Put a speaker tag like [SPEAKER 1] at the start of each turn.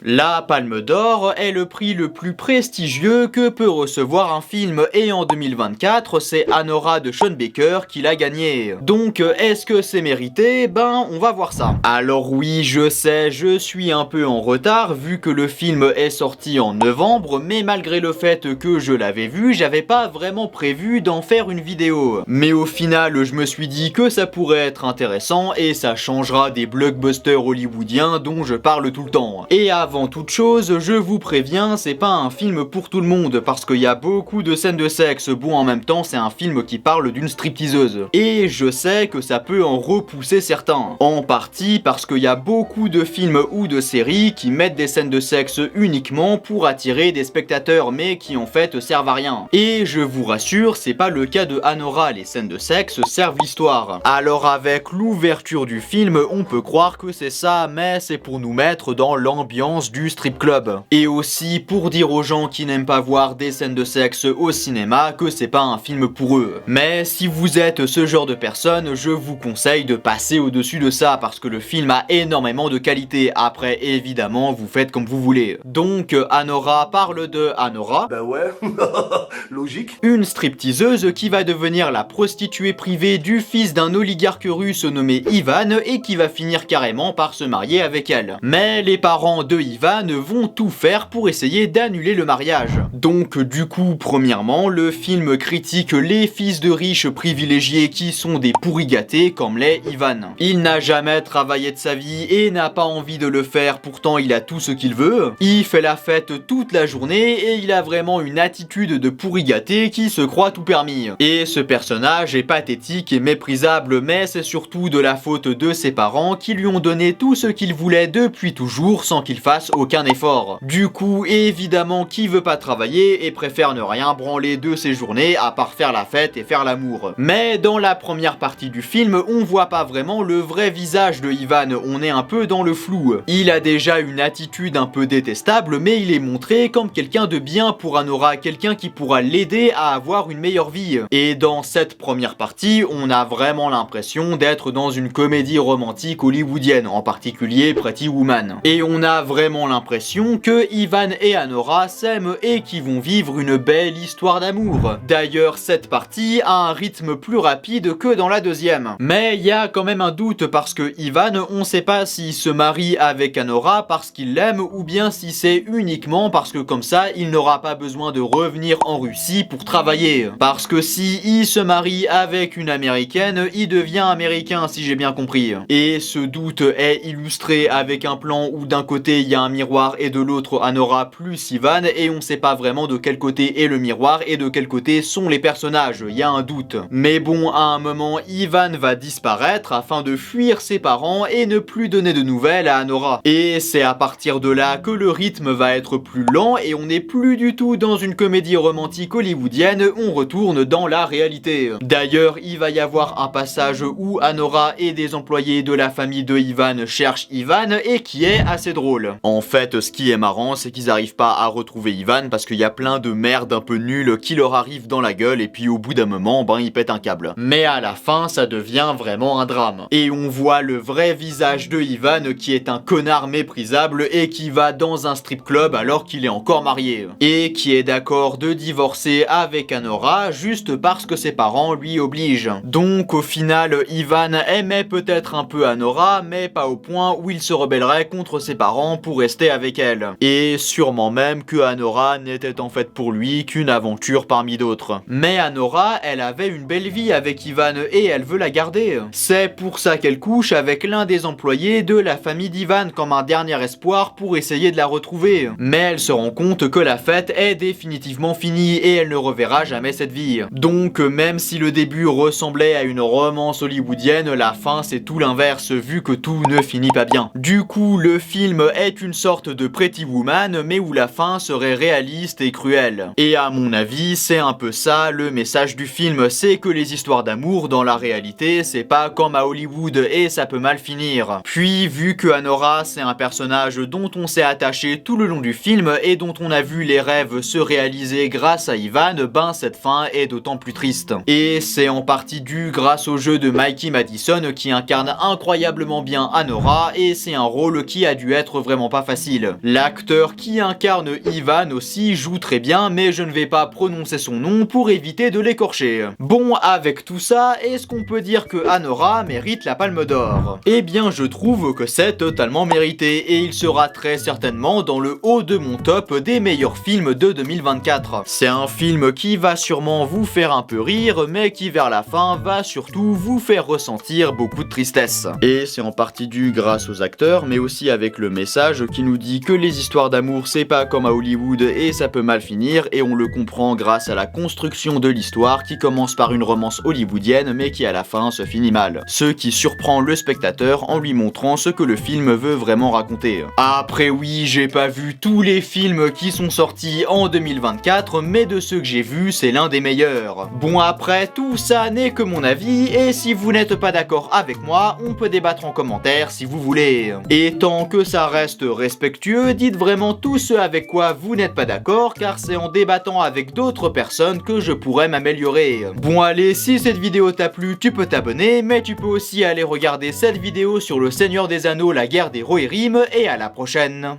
[SPEAKER 1] La Palme d'Or est le prix le plus prestigieux que peut recevoir un film et en 2024, c'est Anora de Sean Baker qui l'a gagné. Donc est-ce que c'est mérité? Ben on va voir ça. Alors oui, je sais, je suis un peu en retard vu que le film est sorti en novembre, mais malgré le fait que je l'avais vu, j'avais pas vraiment prévu d'en faire une vidéo. Mais au final, je me suis dit que ça pourrait être intéressant et ça changera des blockbusters hollywoodiens dont je parle tout le temps. Et avant toute chose, je vous préviens, c'est pas un film pour tout le monde parce qu'il y a beaucoup de scènes de sexe. Bon, en même temps, c'est un film qui parle d'une stripteaseuse. Et je sais que ça peut en repousser certains. En partie parce qu'il y a beaucoup de films ou de séries qui mettent des scènes de sexe uniquement pour attirer des spectateurs, mais qui en fait servent à rien. Et je vous rassure, c'est pas le cas de Anora, les scènes de sexe servent l'histoire. Alors avec l'ouverture du film, on peut croire que c'est ça, mais c'est pour nous mettre dans l'ambiance du strip club. Et aussi pour dire aux gens qui n'aiment pas voir des scènes de sexe au cinéma que c'est pas un film pour eux. Mais si vous êtes ce genre de personne, je vous conseille de passer au-dessus de ça parce que le film a énormément de qualité. Après, évidemment, vous faites comme vous voulez. Donc, Anora parle de Anora.
[SPEAKER 2] Bah ouais, logique.
[SPEAKER 1] Une stripteaseuse qui va devenir la prostituée privée du fils d'un oligarque russe nommé Ivan et qui va finir carrément par se marier avec elle. Mais les parents de Ivan vont tout faire pour essayer d'annuler le mariage. Donc du coup, premièrement, le film critique les fils de riches privilégiés qui sont des pourris gâtés comme l'est Ivan. Il n'a jamais travaillé de sa vie et n'a pas envie de le faire, pourtant il a tout ce qu'il veut. Il fait la fête toute la journée et il a vraiment une attitude de pourri gâté qui se croit tout permis. Et ce personnage est pathétique et méprisable, mais c'est surtout de la faute de ses parents qui lui ont donné tout ce qu'il voulait depuis toujours sans qu'il fasse aucun effort. Du coup, évidemment, qui veut pas travailler et préfère ne rien branler de ses journées à part faire la fête et faire l'amour. Mais dans la première partie du film, on voit pas vraiment le vrai visage de Ivan, on est un peu dans le flou. Il a déjà une attitude un peu détestable, mais il est montré comme quelqu'un de bien pour Anora, quelqu'un qui pourra l'aider à avoir une meilleure vie. Et dans cette première partie, on a vraiment l'impression d'être dans une comédie romantique hollywoodienne, en particulier Pretty Woman. Et on a vraiment l'impression que Ivan et Anora s'aiment et qu'ils vont vivre une belle histoire d'amour. D'ailleurs, cette partie a un rythme plus rapide que dans la deuxième. Mais il y a quand même un doute parce que Ivan, on sait pas s'il se marie avec Anora parce qu'il l'aime ou bien si c'est uniquement parce que comme ça, il n'aura pas besoin de revenir en Russie pour travailler. Parce que si il se marie avec une américaine, il devient américain si j'ai bien compris. Et ce doute est illustré avec un plan où d'un côté il y a un miroir et de l'autre Anora plus Ivan et on sait pas vraiment de quel côté est le miroir et de quel côté sont les personnages, il y a un doute. Mais bon, à un moment, Ivan va disparaître afin de fuir ses parents et ne plus donner de nouvelles à Anora. Et c'est à partir de là que le rythme va être plus lent et on n'est plus du tout dans une comédie romantique hollywoodienne, on retourne dans la réalité. D'ailleurs, il va y avoir un passage où Anora et des employés de la famille de Ivan cherchent Ivan et qui est assez drôle. En fait, ce qui est marrant, c'est qu'ils arrivent pas à retrouver Ivan parce qu'il y a plein de merde un peu nulle qui leur arrive dans la gueule et puis au bout d'un moment, ben ils pètent un câble. Mais à la fin, ça devient vraiment un drame. Et on voit le vrai visage de Ivan qui est un connard méprisable et qui va dans un strip club alors qu'il est encore marié. Et qui est d'accord de divorcer avec Anora juste parce que ses parents lui obligent. Donc au final, Ivan aimait peut-être un peu Anora, mais pas au point où il se rebellerait contre ses parents pour rester avec elle. Et sûrement même que Anora n'était en fait pour lui qu'une aventure parmi d'autres. Mais Anora, elle avait une belle vie avec Ivan et elle veut la garder. C'est pour ça qu'elle couche avec l'un des employés de la famille d'Ivan comme un dernier espoir pour essayer de la retrouver. Mais elle se rend compte que la fête est définitivement finie et elle ne reverra jamais cette vie. Donc même si le début ressemblait à une romance hollywoodienne, la fin c'est tout l'inverse vu que tout ne finit pas bien. Du coup, le film est une sorte de Pretty Woman mais où la fin serait réaliste et cruelle. Et à mon avis, c'est un peu ça le message du film, c'est que les histoires d'amour dans la réalité, c'est pas comme à Hollywood et ça peut mal finir. Puis vu que Anora c'est un personnage dont on s'est attaché tout le long du film et dont on a vu les rêves se réaliser grâce à Ivan, ben cette fin est d'autant plus triste. Et c'est en partie dû grâce au jeu de Mikey Madison qui incarne incroyablement bien Anora et c'est un rôle qui a dû être vraiment pas facile. L'acteur qui incarne Ivan aussi joue très bien, mais je ne vais pas prononcer son nom pour éviter de l'écorcher. Bon, avec tout ça, est-ce qu'on peut dire que Anora mérite la Palme d'Or? Eh bien, je trouve que c'est totalement mérité, et il sera très certainement dans le haut de mon top des meilleurs films de 2024. C'est un film qui va sûrement vous faire un peu rire, mais qui vers la fin va surtout vous faire ressentir beaucoup de tristesse. Et c'est en partie dû grâce aux acteurs, mais aussi avec le message qui nous dit que les histoires d'amour c'est pas comme à Hollywood et ça peut mal finir, et on le comprend grâce à la construction de l'histoire qui commence par une romance hollywoodienne mais qui à la fin se finit mal. Ce qui surprend le spectateur en lui montrant ce que le film veut vraiment raconter. Après oui, j'ai pas vu tous les films qui sont sortis en 2024, mais de ceux que j'ai vus, c'est l'un des meilleurs. Bon, après, tout ça n'est que mon avis, et si vous n'êtes pas d'accord avec moi, on peut débattre en commentaire si vous voulez. Et tant que ça reste respectueux, dites vraiment tout ce avec quoi vous n'êtes pas d'accord, car c'est en débattant avec d'autres personnes que je pourrais m'améliorer. Bon allez, si cette vidéo t'a plu, tu peux t'abonner, mais tu peux aussi aller regarder cette vidéo sur le Seigneur des Anneaux, la guerre des Rohirrim, et à la prochaine.